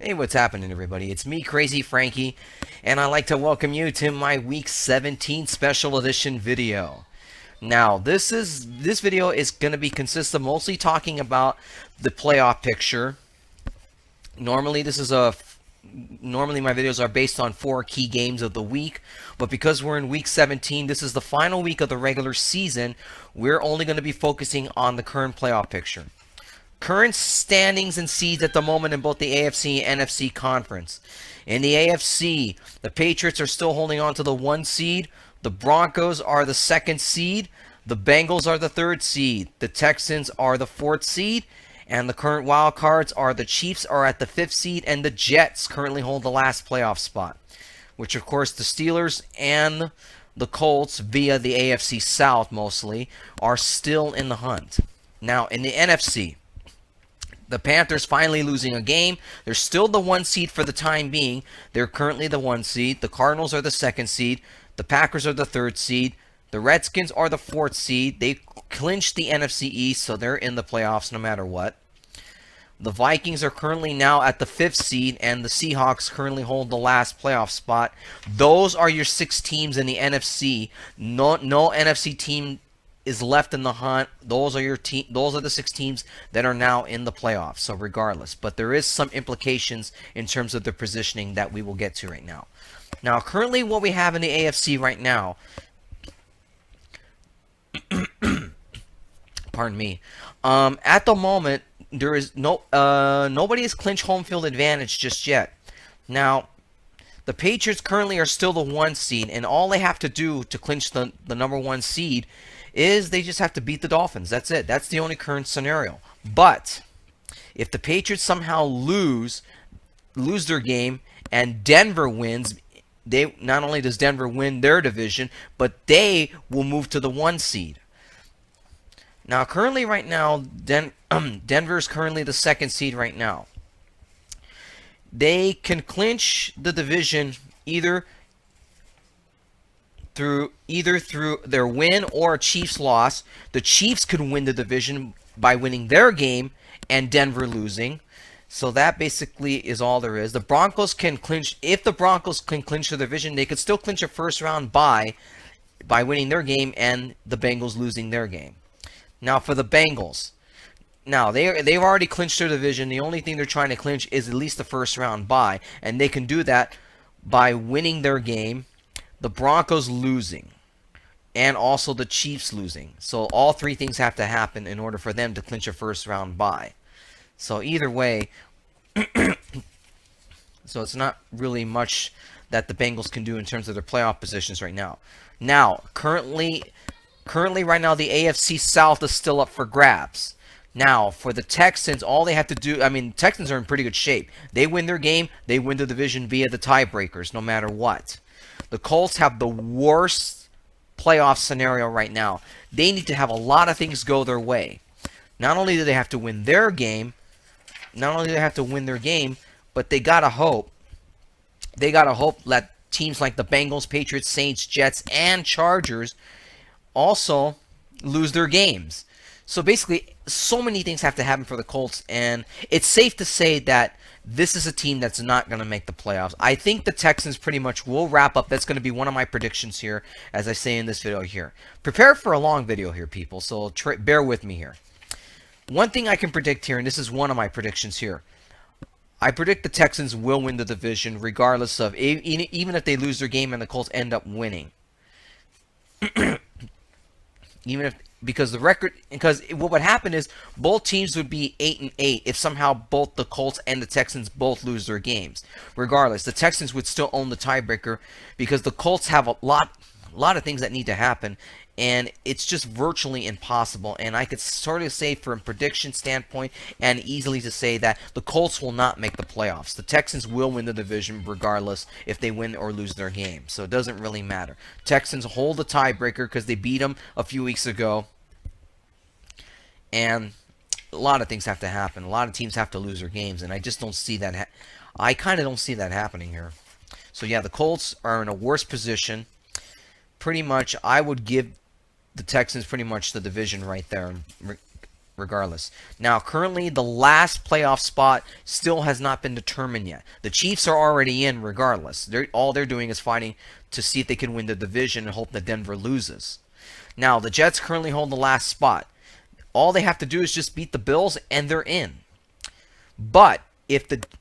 Hey, what's happening, everybody? It's me, Crazyfrankie, and I'd like to welcome you to my Week 17 Special Edition video. Now, this video is going to be consist of mostly talking about the playoff picture. Normally, normally my videos are based on 4 key games of the week, but because we're in Week 17, this is the final week of the regular season. We're only going to be focusing on the current playoff picture. Current standings and seeds at the moment in both the AFC and NFC conference. In the AFC, the Patriots are still holding on to the 1 seed. The Broncos are the 2nd seed. The Bengals are the 3rd seed. The Texans are the 4th seed. And the current wild cards are the Chiefs are at the 5th seed, and the Jets currently hold the last playoff spot. Which, of course, the Steelers and the Colts, via the AFC South mostly, are still in the hunt. Now, in the NFC, the Panthers finally losing a game. They're still the 1 seed for the time being. They're currently the 1 seed. The Cardinals are the 2nd seed. The Packers are the 3rd seed. The Redskins are the 4th seed. They clinched the NFC East, so they're in the playoffs no matter what. The Vikings are currently now at the 5th seed, and the Seahawks currently hold the last playoff spot. Those are your 6 teams in the NFC. No NFC team is left in the hunt. Those are those are the 6 teams that are now in the playoffs. So regardless, but there is some implications in terms of their positioning that we will get to right now. Now, currently what we have in the AFC right now, pardon me, at the moment there is nobody has clinched home field advantage just yet. Now, the Patriots currently are still the 1 seed, and all they have to do to clinch the number 1 seed is they just have to beat the Dolphins. That's it. That's the only current scenario. But if the Patriots somehow lose their game and Denver wins, not only does Denver win their division, but they will move to the 1 seed. Now, currently right now, Denver is currently the 2nd seed right now. They can clinch the division either through their win or a Chiefs loss. The Chiefs could win the division by winning their game and Denver losing. So that basically is all there is. The Broncos can clinch. If the Broncos can clinch the division, they could still clinch a first round bye by winning their game and the Bengals losing their game. Now, for the Bengals, now they've already clinched their division. The only thing they're trying to clinch is at least the first round bye, and they can do that by winning their game, the Broncos losing, and also the Chiefs losing. So all 3 things have to happen in order for them to clinch a first round bye. So either way, so it's not really much that the Bengals can do in terms of their playoff positions right now. Now, currently right now, the AFC South is still up for grabs. Now, for the Texans, all they have to do, Texans are in pretty good shape. They win their game, they win the division via the tiebreakers, no matter what. The Colts have the worst playoff scenario right now. They need to have a lot of things go their way. Not only do they have to win their game, but they gotta hope that teams like the Bengals, Patriots, Saints, Jets, and Chargers also lose their games. So basically, so many things have to happen for the Colts, and it's safe to say that this is a team that's not going to make the playoffs. I think the Texans pretty much will wrap up. That's going to be one of my predictions here, as I say in this video here. Prepare for a long video here, people, so bear with me here. One thing I can predict here, and this is one of my predictions here, I predict the Texans will win the division regardless of, even if they lose their game and the Colts end up winning. Because what would happen is both teams would be 8-8 if somehow both the Colts and the Texans both lose their games. Regardless, the Texans would still own the tiebreaker because the Colts have a lot of things that need to happen, and it's just virtually impossible. And I could sort of say from a prediction standpoint and easily to say that the Colts will not make the playoffs. The Texans will win the division regardless if they win or lose their game. So it doesn't really matter. Texans hold the tiebreaker because they beat them a few weeks ago. And a lot of things have to happen. A lot of teams have to lose their games, and I just don't see that. I kind of don't see that happening here. So yeah, the Colts are in a worse position. Pretty much, I would give the Texans pretty much the division right there. regardless. Now, currently, the last playoff spot still has not been determined yet. The Chiefs are already in regardless. All they're doing is fighting to see if they can win the division and hope that Denver loses. Now, the Jets currently hold the last spot. All they have to do is just beat the Bills, and they're in. But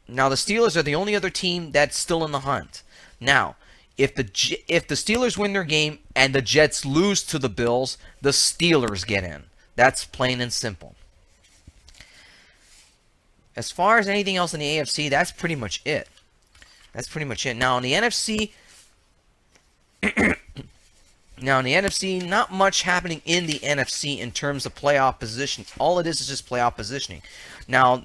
now the Steelers are the only other team that's still in the hunt. Now, if the Steelers win their game and the Jets lose to the Bills, the Steelers get in. That's plain and simple. As far as anything else in the AFC, that's pretty much it. Now in the NFC, not much happening in the NFC in terms of playoff position. All it is just playoff positioning. Now,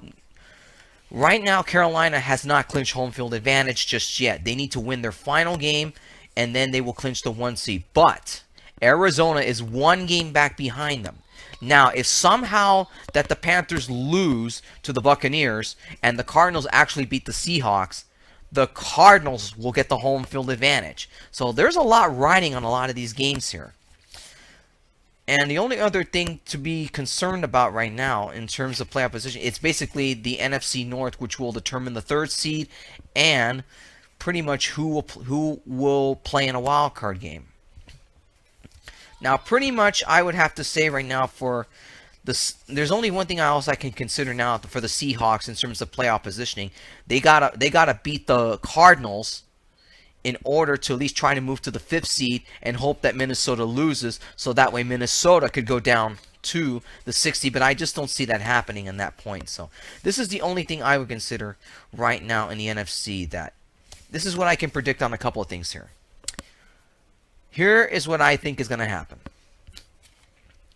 right now, Carolina has not clinched home field advantage just yet. They need to win their final game, and then they will clinch the 1 seed. But Arizona is 1 game back behind them. Now, if somehow that the Panthers lose to the Buccaneers and the Cardinals actually beat the Seahawks, the Cardinals will get the home field advantage. So there's a lot riding on a lot of these games here. And the only other thing to be concerned about right now in terms of playoff position, it's basically the NFC North, which will determine the 3rd seed and pretty much who will play in a wild card game. Now, pretty much, I would have to say right now for this, there's only one thing else I can consider now for the Seahawks in terms of playoff positioning. They gotta beat the Cardinals in order to at least try to move to the 5th seed and hope that Minnesota loses, so that way Minnesota could go down to the 6th seed. But I just don't see that happening in that point. So this is the only thing I would consider right now in the NFC. That this is what I can predict on a couple of things here. Here is what I think is going to happen.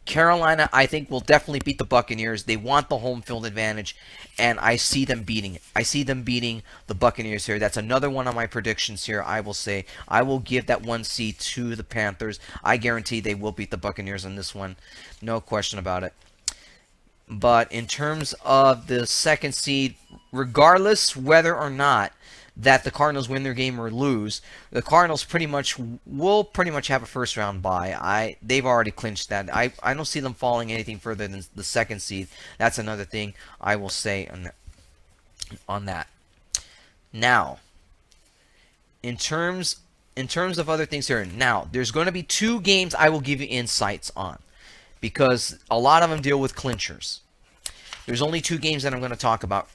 Carolina, I think, will definitely beat the Buccaneers. They want the home field advantage, and I see them beating it. I see them beating the Buccaneers here. That's another one of my predictions here. I will say I will give that 1 seed to the Panthers. I guarantee they will beat the Buccaneers on this one. No question about it. But in terms of the 2nd seed, regardless whether or not that the Cardinals win their game or lose, the Cardinals will pretty much have a 1st round bye. They've already clinched that. I don't see them falling anything further than the 2nd seed. That's another thing I will say on that. Now, in terms of other things here, now there's going to be 2 games I will give you insights on, because a lot of them deal with clinchers. There's only 2 games that I'm going to talk about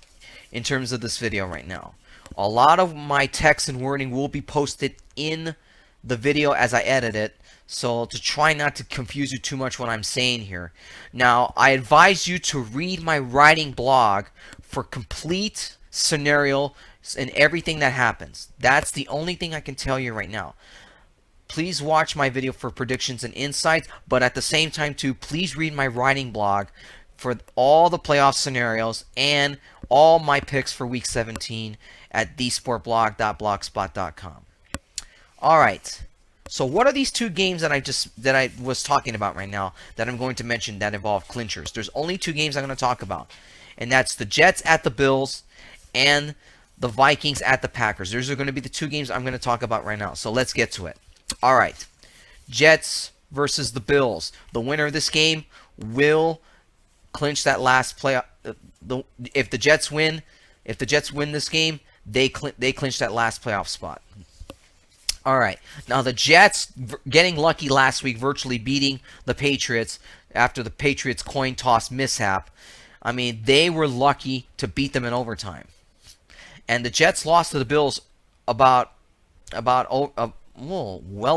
in terms of this video right now. A lot of my text and wording will be posted in the video as I edit it, so to try not to confuse you too much what I'm saying here. Now, I advise you to read my writing blog for complete scenario and everything that happens. That's the only thing I can tell you right now. Please watch my video for predictions and insights, but at the same time too, please read my writing blog for all the playoff scenarios and all my picks for Week 17 at thesportblog.blogspot.com. All right. So what are these 2 games that I was talking about right now that I'm going to mention that involve clinchers? There's only 2 games I'm going to talk about, and that's the Jets at the Bills and the Vikings at the Packers. Those are going to be the 2 games I'm going to talk about right now. So let's get to it. All right. Jets versus the Bills. The winner of this game will clinch that last playoff. If the Jets win this game, they clinch that last playoff spot. All right. Now the Jets getting lucky last week, virtually beating the Patriots after the Patriots coin toss mishap. I mean, they were lucky to beat them in overtime. And the Jets lost to the Bills well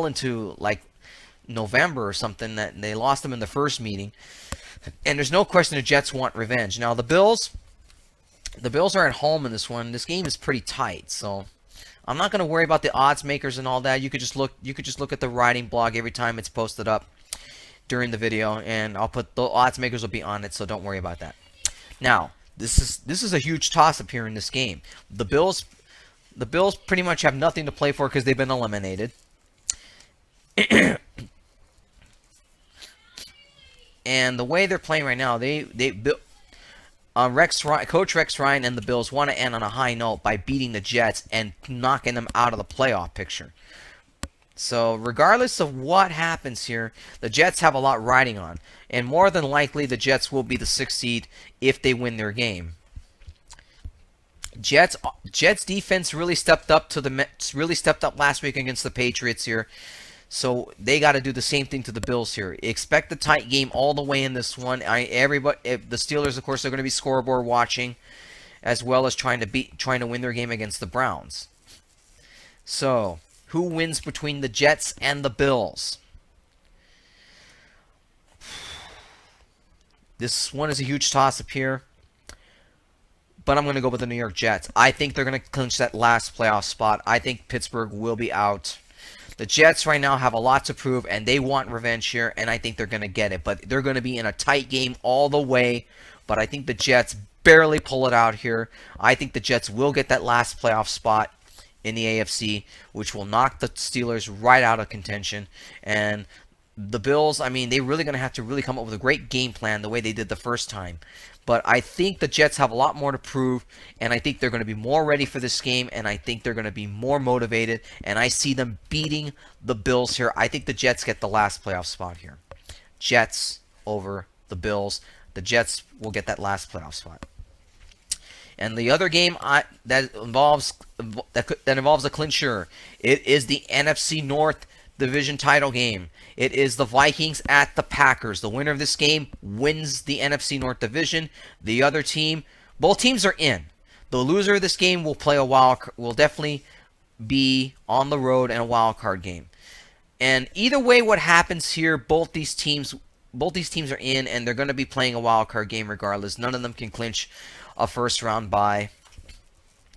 into like November or something. That they lost them in the first meeting. And there's no question the Jets want revenge. Now the Bills are at home in this one. This game is pretty tight, so I'm not going to worry about the odds makers and all that. You could just look at the writing blog every time it's posted up during the video, and I'll put the odds makers will be on it, so don't worry about that. Now, this is a huge toss up here in this game. The Bills pretty much have nothing to play for because they've been eliminated. And the way they're playing right now, Coach Rex Ryan and the Bills want to end on a high note by beating the Jets and knocking them out of the playoff picture. So regardless of what happens here, the Jets have a lot riding on. And more than likely, the Jets will be the 6th seed if they win their game. Jets defense really stepped up last week against the Patriots here. So they got to do the same thing to the Bills here. Expect a tight game all the way in this one. The Steelers, of course, are going to be scoreboard watching, as well as trying to win their game against the Browns. So who wins between the Jets and the Bills? This one is a huge toss-up here, but I'm going to go with the New York Jets. I think they're going to clinch that last playoff spot. I think Pittsburgh will be out. The Jets right now have a lot to prove, and they want revenge here, and I think they're going to get it. But they're going to be in a tight game all the way, but I think the Jets barely pull it out here. I think the Jets will get that last playoff spot in the AFC, which will knock the Steelers right out of contention. And the Bills, I mean, they're really going to have to really come up with a great game plan the way they did the first time. But I think the Jets have a lot more to prove, and I think they're going to be more ready for this game, and I think they're going to be more motivated, and I see them beating the Bills here. I think the Jets get the last playoff spot here. Jets over the Bills. The Jets will get that last playoff spot. And the other game that involves a clincher, it is the NFC North Division title game. It is the Vikings at the Packers. The winner of this game wins the NFC North Division. The other team, both teams are in. The loser of this game will definitely be on the road in a wild card game. And either way, what happens here, both these teams are in, and they're going to be playing a wild card game regardless. None of them can clinch a first round bye.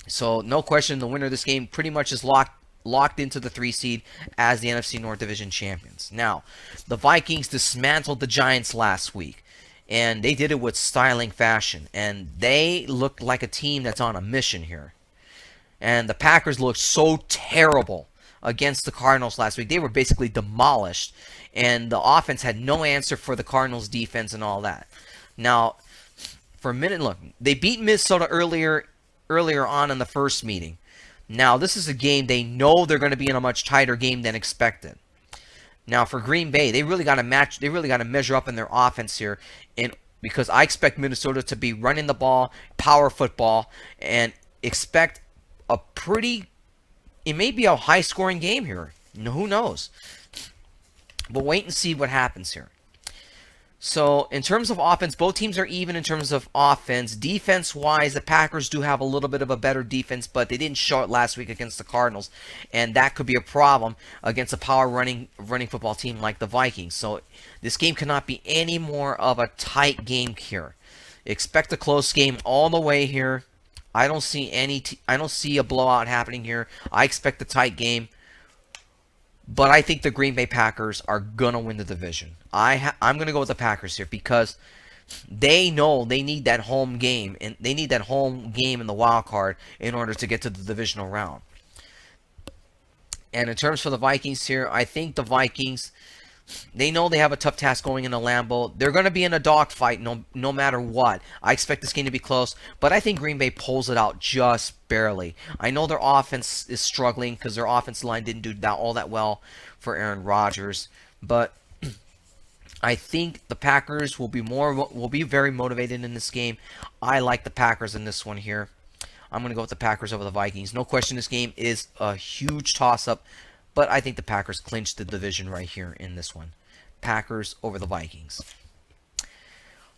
So no question, the winner of this game pretty much is locked into the 3 seed as the NFC North Division champions. Now, the Vikings dismantled the Giants last week, and they did it with styling fashion, and they look like a team that's on a mission here. And the Packers looked so terrible against the Cardinals last week. They were basically demolished, and the offense had no answer for the Cardinals defense and all that. Now, for a minute, look, they beat Minnesota earlier on in the first meeting. Now, this is a game they know they're going to be in a much tighter game than expected. Now, for Green Bay, they really got to measure up in their offense here, because I expect Minnesota to be running the ball, power football, and expect it may be a high-scoring game here. Who knows? But wait and see what happens here. So, in terms of offense, both teams are even in terms of offense. Defense-wise, the Packers do have a little bit of a better defense, but they didn't show it last week against the Cardinals, and that could be a problem against a power running football team like the Vikings. So, this game cannot be any more of a tight game here. Expect a close game all the way here. I don't see a blowout happening here. I expect a tight game. But I think the Green Bay Packers are going to win the division. I'm going to go with the Packers here because they know they need that home game. And they need that home game in the wild card in order to get to the divisional round. And in terms for the Vikings here, I think the Vikings, they know they have a tough task going into Lambeau. They're going to be in a dogfight no matter what. I expect this game to be close, but I think Green Bay pulls it out just barely. I know their offense is struggling because their offensive line didn't do all that well for Aaron Rodgers, but I think the Packers will be very motivated in this game. I like the Packers in this one here. I'm going to go with the Packers over the Vikings. No question this game is a huge toss-up, but I think the Packers clinched the division right here in this one. Packers over the Vikings.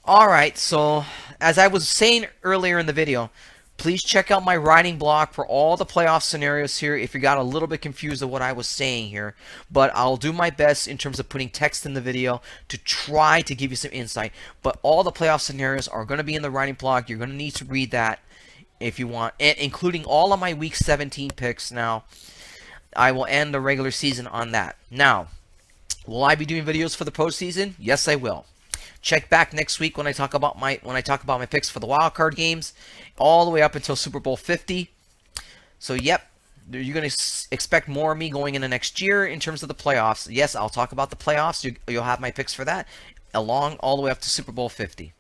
Alright, so as I was saying earlier in the video, please check out my writing blog for all the playoff scenarios here if you got a little bit confused of what I was saying here. But I'll do my best in terms of putting text in the video to try to give you some insight. But all the playoff scenarios are going to be in the writing blog. You're going to need to read that if you want, and including all of my Week 17 picks now. I will end the regular season on that. Now, will I be doing videos for the postseason? Yes, I will. Check back next week when I talk about my picks for the wild card games, all the way up until Super Bowl 50. So, yep, you're going to expect more of me going into next year in terms of the playoffs. Yes, I'll talk about the playoffs. You'll have my picks for that, all the way up to Super Bowl 50.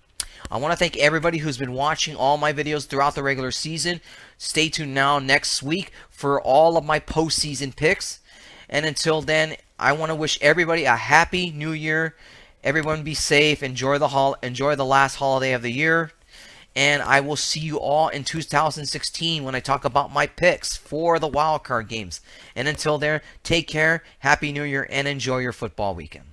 I want to thank everybody who's been watching all my videos throughout the regular season. Stay tuned now next week for all of my postseason picks. And until then, I want to wish everybody a happy new year. Everyone be safe. Enjoy the last holiday of the year. And I will see you all in 2016 when I talk about my picks for the wild card games. And until there, take care, happy new year, and enjoy your football weekend.